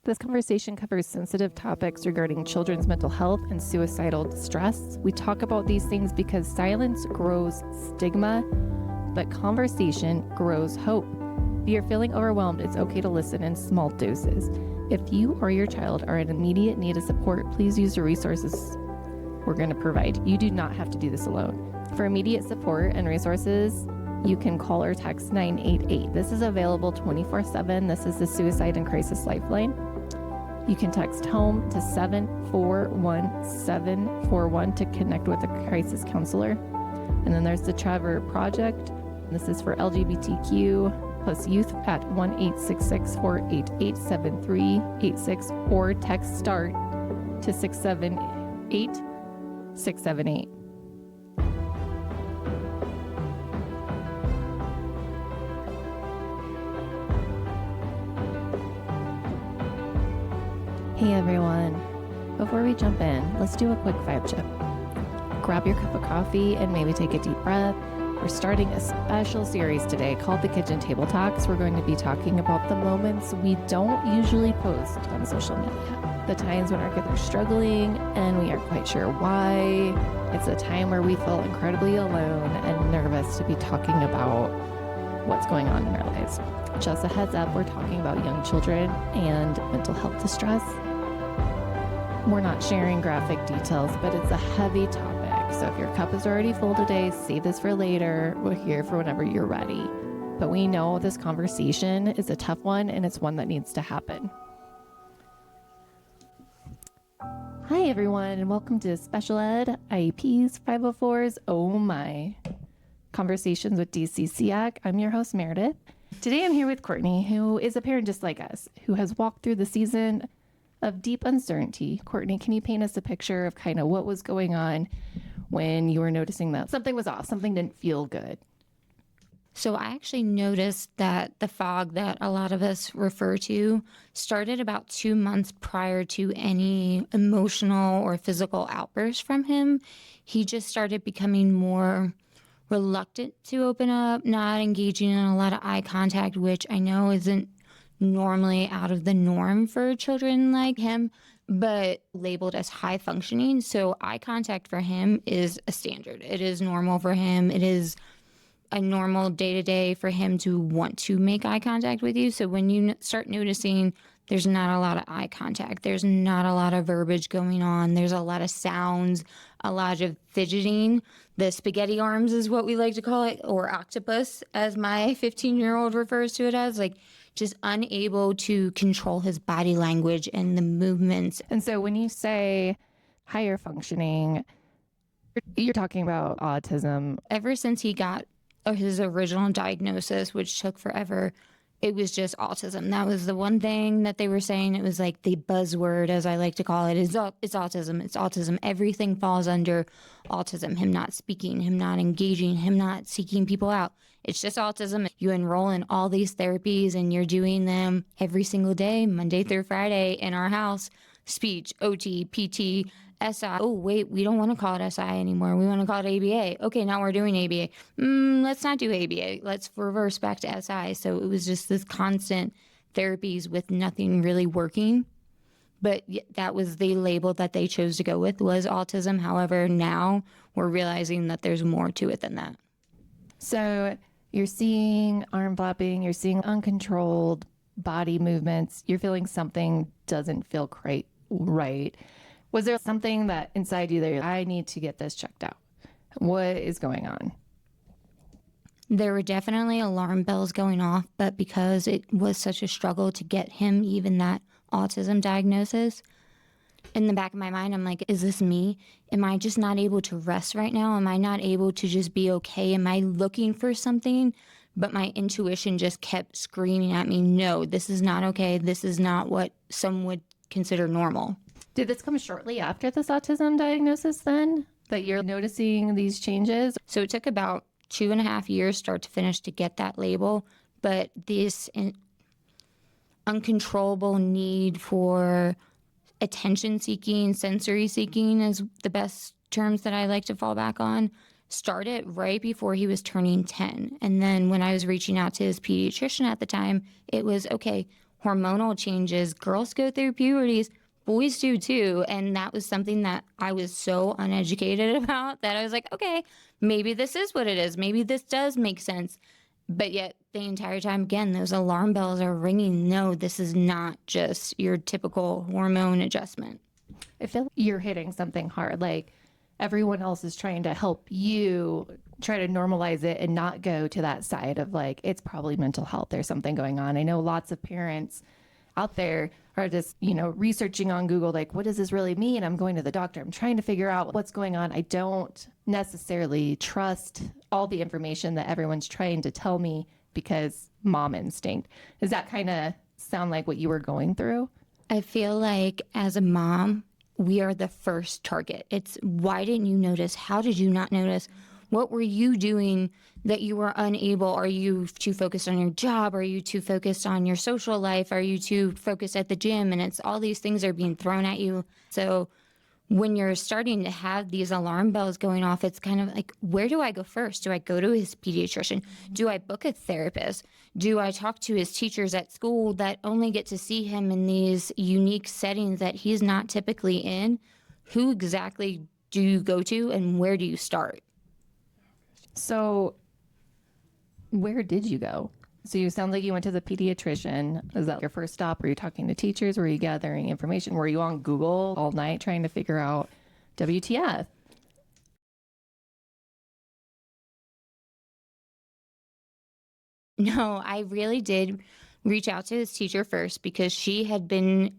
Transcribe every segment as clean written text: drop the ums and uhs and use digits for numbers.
This conversation covers sensitive topics regarding children's mental health and suicidal distress. We talk about these things because silence grows stigma, but conversation grows hope. If you're feeling overwhelmed, it's okay to listen in small doses. If you or your child are in immediate need of support, please use the resources we're going to provide. You do not have to do this alone. For immediate support and resources, you can call or text 988. This is available 24/7. This is the Suicide and Crisis Lifeline. You can text HOME to 741-741 to connect with a crisis counselor. And then there's the Trevor Project. This is for LGBTQ plus youth at 1-866-488-7386 or text START to 678-678. Hey everyone, before we jump in, let's do a quick vibe check. Grab your cup of coffee and maybe take a deep breath. We're starting a special series today called the Kitchen Table Talks. We're going to be talking about the moments we don't usually post on social media. The times when our kids are struggling and we aren't quite sure why. It's a time where we feel incredibly alone and nervous to be talking about what's going on in our lives. Just a heads up, we're talking about young children and mental health distress. We're not sharing graphic details, but it's a heavy topic. So if your cup is already full today, save this for later. We're here for whenever you're ready. But we know this conversation is a tough one, and it's one that needs to happen. Hi, everyone, and welcome to Special Ed, IEPs, 504s, oh my, Conversations with DCCAC. I'm your host, Meredith. Today I'm here with Courtney, who is a parent just like us, who has walked through the season of deep uncertainty. Courtney, can you paint us a picture of kind of what was going on when you were noticing that something was off, something didn't feel good? So I actually noticed that the fog that a lot of us refer to started about 2 months prior to any emotional or physical outburst from him. He just started becoming more reluctant to open up, not engaging in a lot of eye contact, which I know isn't normally out of the norm for children like him, but labeled as high functioning. So eye contact for him is a standard. It is normal for him. It is a normal day-to-day for him to want to make eye contact with you. So when you start noticing there's not a lot of eye contact, there's not a lot of verbiage going on, there's a lot of sounds, a lot of fidgeting. The spaghetti arms is what we like to call it, or octopus, as my 15-year-old refers to it as, like just unable to control his body language and the movements. And so when you say higher functioning, you're talking about autism. Ever since he got his original diagnosis, which took forever, it was just autism. That was the one thing that they were saying. It was like the buzzword, as I like to call it, is it's autism. It's autism. Everything falls under autism. Him not speaking, him not engaging, him not seeking people out. It's just autism. You enroll in all these therapies and you're doing them every single day, Monday through Friday in our house. Speech, OT, PT, SI. Oh, wait, we don't want to call it SI anymore. We want to call it ABA. Okay, now we're doing ABA. Let's not do ABA. Let's reverse back to SI. So it was just this constant therapies with nothing really working. But that was the label that they chose to go with, was autism. However, now we're realizing that there's more to it than that. So you're seeing arm flapping, you're seeing uncontrolled body movements, you're feeling something doesn't feel quite right. Was there something that inside you that I need to get this checked out? What is going on? There were definitely alarm bells going off, but because it was such a struggle to get him even that autism diagnosis, in the back of my mind, I'm like, is this me? Am I just not able to rest right now? Am I not able to just be okay? Am I looking for something? But my intuition just kept screaming at me, no, this is not okay. This is not what some would consider normal. Did this come shortly after this autism diagnosis then, that you're noticing these changes? So it took about 2.5 years start to finish to get that label, but this uncontrollable need for attention seeking, sensory seeking is the best terms that I like to fall back on, started right before he was turning 10. And then when I was reaching out to his pediatrician at the time, it was, okay, hormonal changes. Girls go through puberties, boys do too. And that was something that I was so uneducated about that I was like, okay, maybe this is what it is. Maybe this does make sense. But yet the entire time, again, those alarm bells are ringing. No, this is not just your typical hormone adjustment. I feel like you're hitting something hard. Like everyone else is trying to help you try to normalize it and not go to that side of like, it's probably mental health. There's something going on. I know lots of parents out there are just, researching on Google, like, what does this really mean? I'm going to the doctor. I'm trying to figure out what's going on. I don't necessarily trust all the information that everyone's trying to tell me because mom instinct. Does that kind of sound like what you were going through? I feel like as a mom, we are the first target. It's why didn't you notice? How did you not notice? What were you doing that you were unable? Are you too focused on your job? Are you too focused on your social life? Are you too focused at the gym? And it's all these things are being thrown at you. So when you're starting to have these alarm bells going off, it's kind of like, where do I go first? Do I go to his pediatrician? Do I book a therapist? Do I talk to his teachers at school that only get to see him in these unique settings that he's not typically in? Who exactly do you go to and where do you start? So where did you go? So you sound like you went to the pediatrician. Is that your first stop? Were you talking to teachers? Were you gathering information? Were you on Google all night trying to figure out WTF? No, I really did reach out to his teacher first because she had been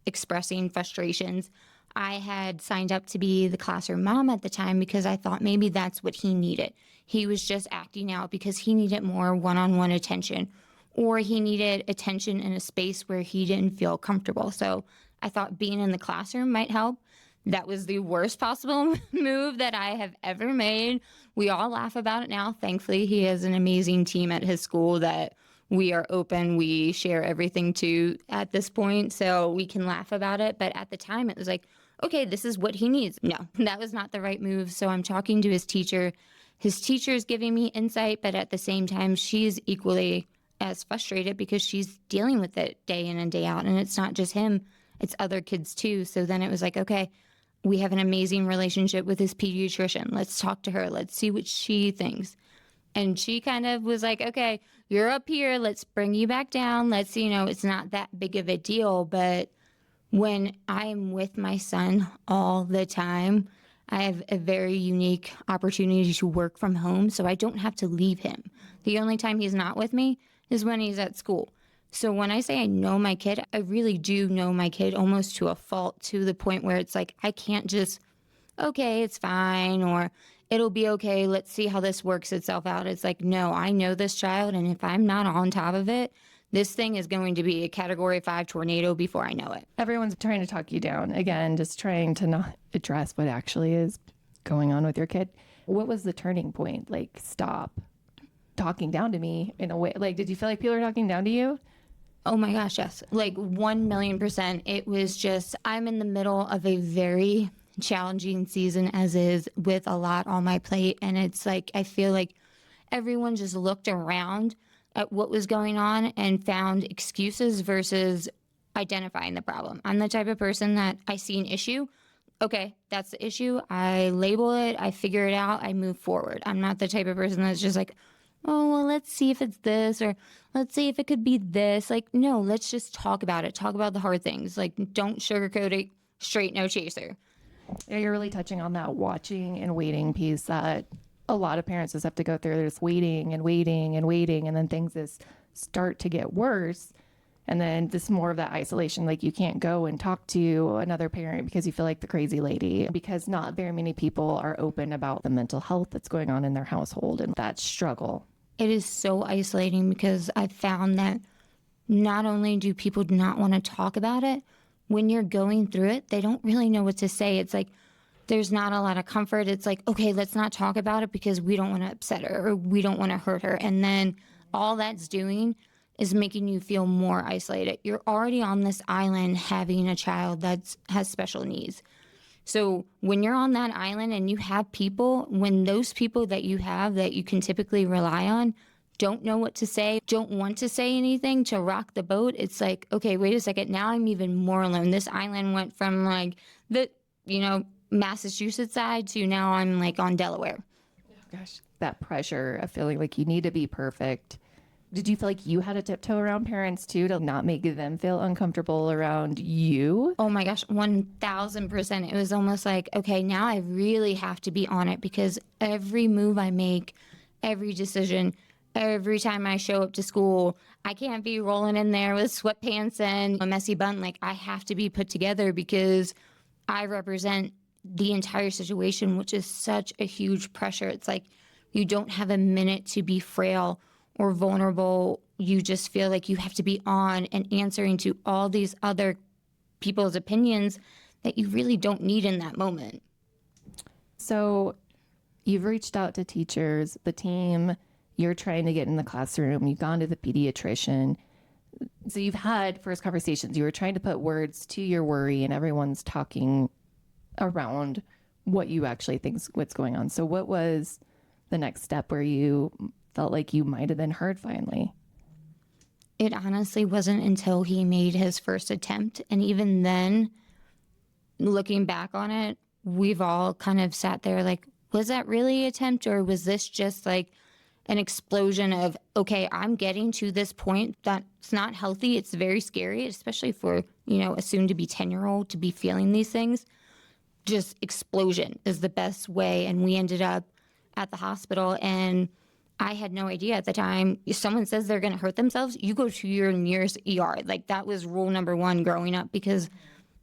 expressing frustrations. I had signed up to be the classroom mom at the time because I thought maybe that's what he needed. He was just acting out because he needed more one-on-one attention, or he needed attention in a space where he didn't feel comfortable. So I thought being in the classroom might help. That was the worst possible move that I have ever made. We all laugh about it now. Thankfully, he has an amazing team at his school that we are open. We share everything to at this point, so we can laugh about it. But at the time, it was like, okay, this is what he needs. No, that was not the right move. So I'm talking to his teacher. His teacher is giving me insight, but at the same time, she's equally as frustrated because she's dealing with it day in and day out. And it's not just him, it's other kids too. So then it was like, okay, we have an amazing relationship with his pediatrician. Let's talk to her. Let's see what she thinks. And she kind of was like, okay, you're up here. Let's bring you back down. It's not that big of a deal. But when I am with my son all the time, I have a very unique opportunity to work from home, so I don't have to leave him. The only time he's not with me is when he's at school. So when I say I know my kid, I really do know my kid almost to a fault, to the point where it's like, I can't just, okay, it's fine, or it'll be okay, let's see how this works itself out. It's like, no, I know this child, and if I'm not on top of it, this thing is going to be a Category 5 tornado before I know it. Everyone's trying to talk you down. Again, just trying to not address what actually is going on with your kid. What was the turning point? Like, stop talking down to me in a way. Like, did you feel like people were talking down to you? Oh my gosh, yes. Like 1,000,000%. It was just, I'm in the middle of a very challenging season as is, with a lot on my plate. And it's like, I feel like everyone just looked around at what was going on and found excuses versus identifying the problem. I'm the type of person that I see an issue. Okay, that's the issue. I label it, I figure it out, I move forward. I'm not the type of person that's just like, oh, well, let's see if it's this, or let's see if it could be this. Like, no, let's just talk about it. Talk about the hard things. Like, don't sugarcoat it. Straight, no chaser. Yeah, you're really touching on that watching and waiting piece that a lot of parents just have to go through. They're just waiting and waiting and waiting, and then things just start to get worse. And then this more of that isolation, like you can't go and talk to another parent because you feel like the crazy lady, because not very many people are open about the mental health that's going on in their household and that struggle. It is so isolating because I've found that not only do people not want to talk about it, when you're going through it, they don't really know what to say. It's like, there's not a lot of comfort. It's like, okay, let's not talk about it because we don't want to upset her or we don't want to hurt her. And then all that's doing is making you feel more isolated. You're already on this island having a child that has special needs. So when you're on that island and you have people, when those people that you have that you can typically rely on don't know what to say, don't want to say anything to rock the boat, it's like, okay, wait a second, now I'm even more alone. This island went from like the, Massachusetts side to now I'm like on Delaware. Gosh, that pressure of feeling like you need to be perfect. Did you feel like you had to tiptoe around parents too to not make them feel uncomfortable around you? Oh my gosh, 1000%. It was almost like, okay, now I really have to be on it because every move I make, every decision, every time I show up to school, I can't be rolling in there with sweatpants and a messy bun. Like, I have to be put together because I represent the entire situation, which is such a huge pressure. It's like you don't have a minute to be frail or vulnerable. You just feel like you have to be on and answering to all these other people's opinions that you really don't need in that moment. So you've reached out to teachers, the team, you're trying to get in the classroom, you've gone to the pediatrician. So you've had first conversations. You were trying to put words to your worry, and everyone's talking around what you actually think's what's going on. So what was the next step where you felt like you might have been heard finally? It honestly wasn't until he made his first attempt. And even then, looking back on it, we've all kind of sat there like, was that really an attempt, or was this just like an explosion of, okay, I'm getting to this point that's not healthy. It's very scary, especially for, a soon to be 10-year-old to be feeling these things. Just explosion is the best way. And we ended up at the hospital, and I had no idea at the time. If someone says they're going to hurt themselves, you go to your nearest ER. Like, that was rule number one growing up, because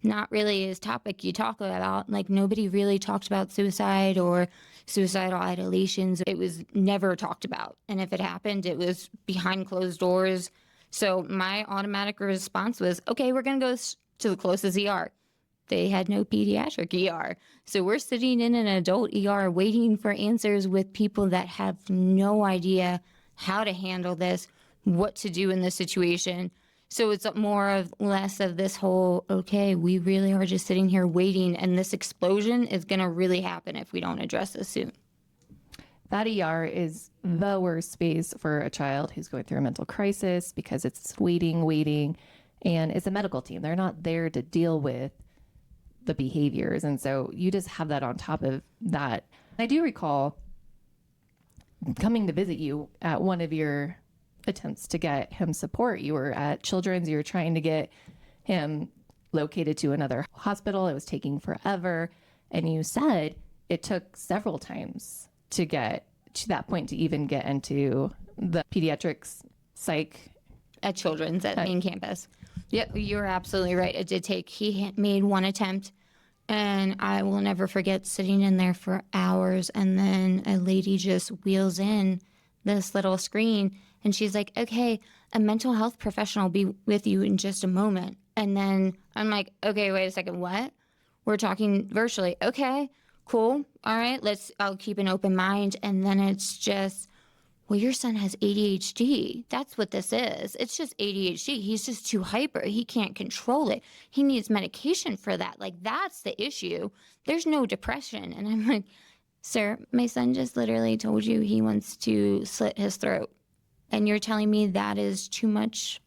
not really is topic you talk about. Like, nobody really talked about suicide or suicidal ideations. It was never talked about. And if it happened, it was behind closed doors. So my automatic response was, okay, we're going to go to the closest ER. They had no pediatric ER. So we're sitting in an adult ER waiting for answers with people that have no idea how to handle this, what to do in this situation. So it's less of this whole, okay, we really are just sitting here waiting, and this explosion is going to really happen if we don't address this soon. That ER is the worst space for a child who's going through a mental crisis, because it's waiting, and it's a medical team. They're not there to deal with the behaviors. And so you just have that on top of that. I do recall coming to visit you at one of your attempts to get him support. You were at Children's, you were trying to get him located to another hospital. It was taking forever. And you said it took several times to get to that point to even get into the pediatrics psych at Children's at main campus. Yep, you're absolutely right. It did take, he made one attempt, and I will never forget sitting in there for hours, and then a lady just wheels in this little screen, and she's like, okay, a mental health professional will be with you in just a moment. And then I'm like, okay, wait a second, what? We're talking virtually. Okay, cool. All right, I'll keep an open mind. And then it's just, well, your son has ADHD. That's what this is. It's just ADHD. He's just too hyper. He can't control it. He needs medication for that. Like, that's the issue. There's no depression. And I'm like, sir, my son just literally told you he wants to slit his throat. And you're telling me that is too much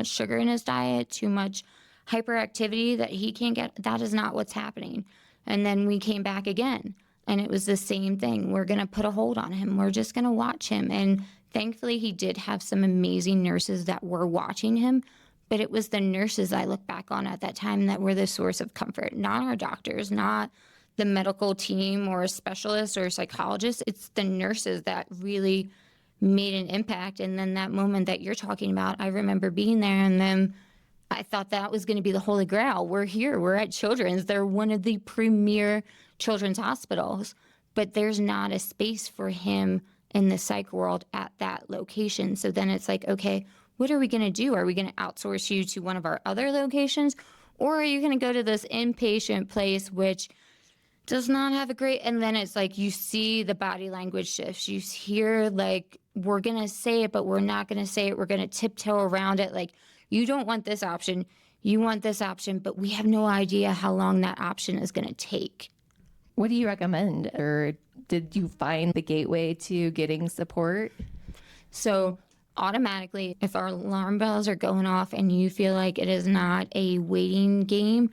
sugar in his diet, too much hyperactivity that he can't get. That is not what's happening. And then we came back again, and it was the same thing. We're going to put a hold on him. We're just going to watch him. And thankfully, he did have some amazing nurses that were watching him. But it was the nurses I look back on at that time that were the source of comfort, not our doctors, not the medical team or a specialist or a psychologist. It's the nurses that really made an impact. And then that moment that you're talking about, I remember being there, and then I thought that was going to be the holy grail. We're here. We're at Children's. They're one of the premier children's hospitals, but there's not a space for him in the psych world at that location. So then it's like, okay, what are we going to do? Are we going to outsource you to one of our other locations? Or are you going to go to this inpatient place, which does not have a great, and then it's like you see the body language shifts. You hear like, we're going to say it, but we're not going to say it. We're going to tiptoe around it. Like, you don't want this option. You want this option, but we have no idea how long that option is going to take. What do you recommend? Or did you find the gateway to getting support? So automatically, if our alarm bells are going off and you feel like it is not a waiting game,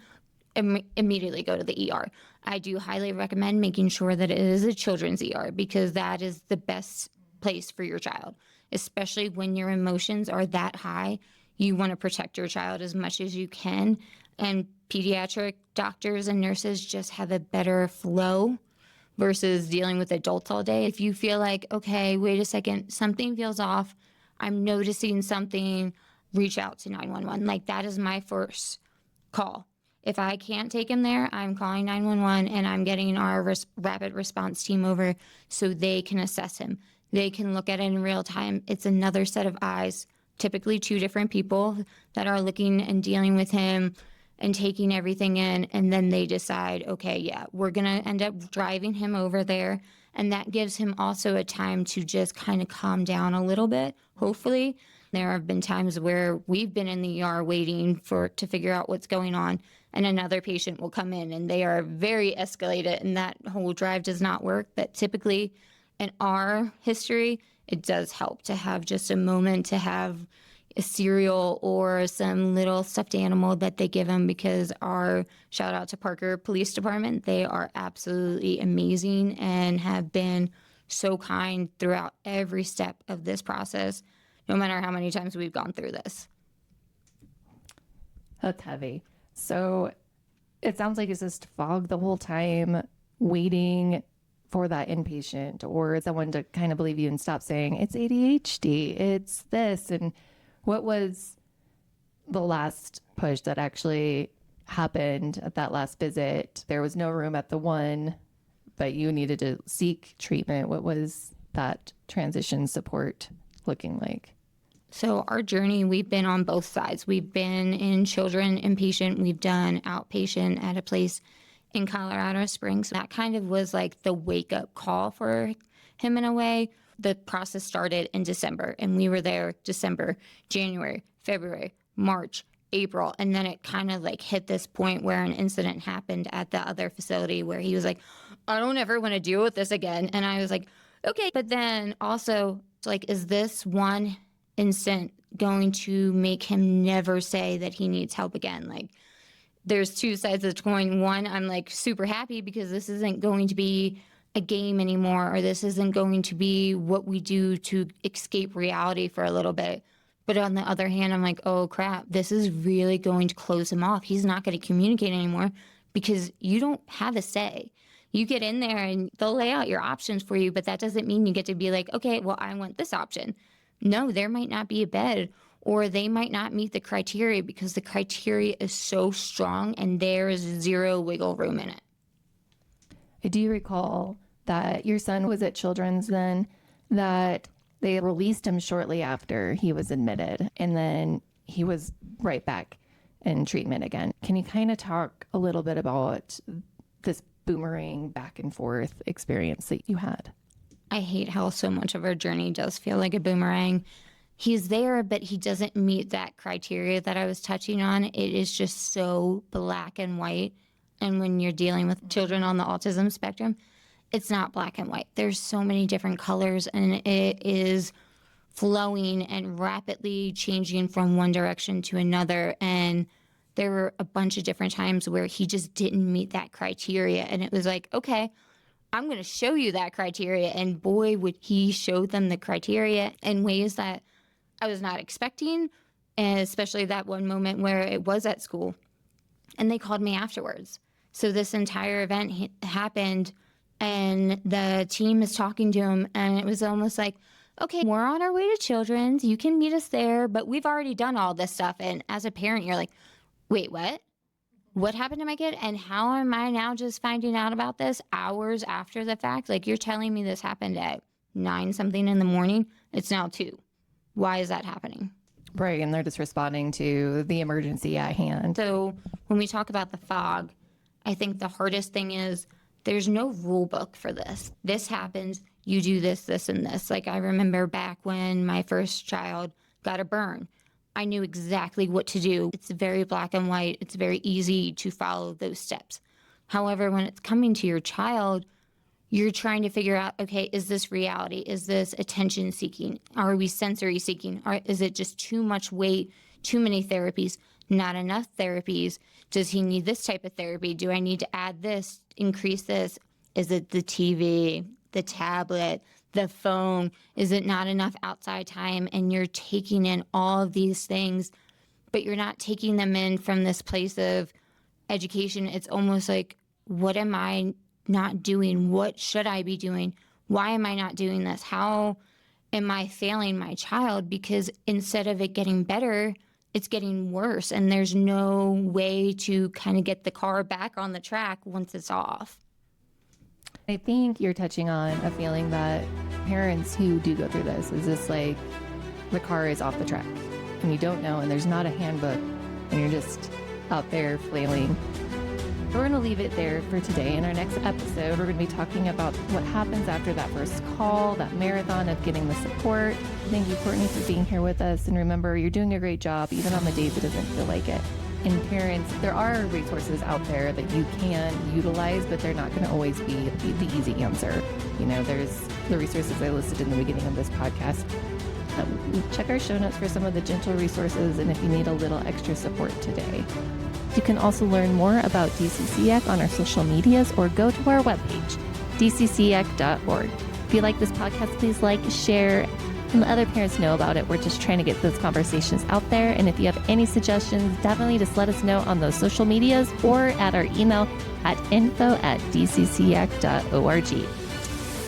immediately go to the ER. I do highly recommend making sure that it is a children's ER because that is the best place for your child, especially when your emotions are that high. You want to protect your child as much as you can. And pediatric doctors and nurses just have a better flow versus dealing with adults all day. If you feel like, okay, wait a second, something feels off, I'm noticing something, reach out to 911. Like that is my first call. If I can't take him there, I'm calling 911 and I'm getting our rapid response team over so they can assess him. They can look at it in real time. It's another set of eyes, typically two different people that are looking and dealing with him and taking everything in. And then they decide, okay, yeah, we're going to end up driving him over there. And that gives him also a time to just kind of calm down a little bit, hopefully. There have been times where we've been in the ER waiting to figure out what's going on, and another patient will come in and they are very escalated and that whole drive does not work. But typically in our history, it does help to have just a moment to have a cereal or some little stuffed animal that they give them, because our shout out to Parker Police Department, they are absolutely amazing and have been so kind throughout every step of this process, no matter how many times we've gone through this. That's heavy. So it sounds like it's just fog the whole time, waiting for that inpatient or someone to kind of believe you and stop saying it's ADHD, it's this. And what was the last push that actually happened at that last visit? There was no room at the one, but you needed to seek treatment. What was that transition support looking like? So our journey, we've been on both sides. We've been in children inpatient. We've done outpatient at a place in Colorado Springs. That kind of was like the wake up call for him in a way. The process started in December and we were there December, January, February, March, April. And then it kind of like hit this point where an incident happened at the other facility where he was like, I don't ever want to deal with this again. And I was like, okay. But then also, like, is this one instant going to make him never say that he needs help again? Like, there's two sides of the coin. One, I'm like super happy because this isn't going to be a game anymore, or this isn't going to be what we do to escape reality for a little bit. But on the other hand, I'm like, oh crap, this is really going to close him off. He's not going to communicate anymore because you don't have a say. You get in there and they'll lay out your options for you, but that doesn't mean you get to be like, okay, well, I want this option. No, there might not be a bed, or they might not meet the criteria because the criteria is so strong and there is zero wiggle room in it. Do you recall that your son was at Children's then, that they released him shortly after he was admitted, and then he was right back in treatment again? Can you kind of talk a little bit about this boomerang back and forth experience that you had? I hate how so much of our journey does feel like a boomerang. He's there, but he doesn't meet that criteria that I was touching on. It is just so black and white. And when you're dealing with children on the autism spectrum, it's not black and white. There's so many different colors, and it is flowing and rapidly changing from one direction to another. And there were a bunch of different times where he just didn't meet that criteria. And it was like, okay, I'm going to show you that criteria. And boy, would he show them the criteria in ways that I was not expecting, and especially that one moment where it was at school and they called me afterwards. So this entire event happened and the team is talking to him, and it was almost like, okay, we're on our way to Children's. You can meet us there, but we've already done all this stuff. And as a parent, you're like, wait, what? What happened to my kid? And how am I now just finding out about this hours after the fact? Like, you're telling me this happened at 9 something in the morning. It's now 2. Why is that happening? Right, and they're just responding to the emergency at hand. So when we talk about the fog, I think the hardest thing is there's no rule book for this. This happens, you do this, this, and this. Like, I remember back when my first child got a burn. I knew exactly what to do. It's very black and white. It's very easy to follow those steps. However, when it's coming to your child, you're trying to figure out, okay, is this reality? Is this attention seeking? Are we sensory seeking? Is it just too much weight, too many therapies, not enough therapies? Does he need this type of therapy? Do I need to add this, increase this? Is it the TV, the tablet, the phone? Is it not enough outside time? And you're taking in all of these things, but you're not taking them in from this place of education. It's almost like, what am I not doing? What should I be doing? Why am I not doing this? How am I failing my child? Because instead of it getting better, it's getting worse. And there's no way to kind of get the car back on the track once it's off. I think you're touching on a feeling that parents who do go through this is just like the car is off the track and you don't know, and there's not a handbook and you're just out there flailing. We're going to leave it there for today. In our next episode, we're going to be talking about what happens after that first call, that marathon of getting the support. Thank you, Courtney, for being here with us. And remember, you're doing a great job, even on the days it doesn't feel like it. And parents, there are resources out there that you can utilize, but they're not going to always be the easy answer. You know, there's the resources I listed in the beginning of this podcast. Check our show notes for some of the gentle resources and if you need a little extra support today. You can also learn more about DCCEC on our social medias or go to our webpage, dccec.org. If you like this podcast, please like, share, and let other parents know about it. We're just trying to get those conversations out there. And if you have any suggestions, definitely just let us know on those social medias or at our email at info@dccec.org.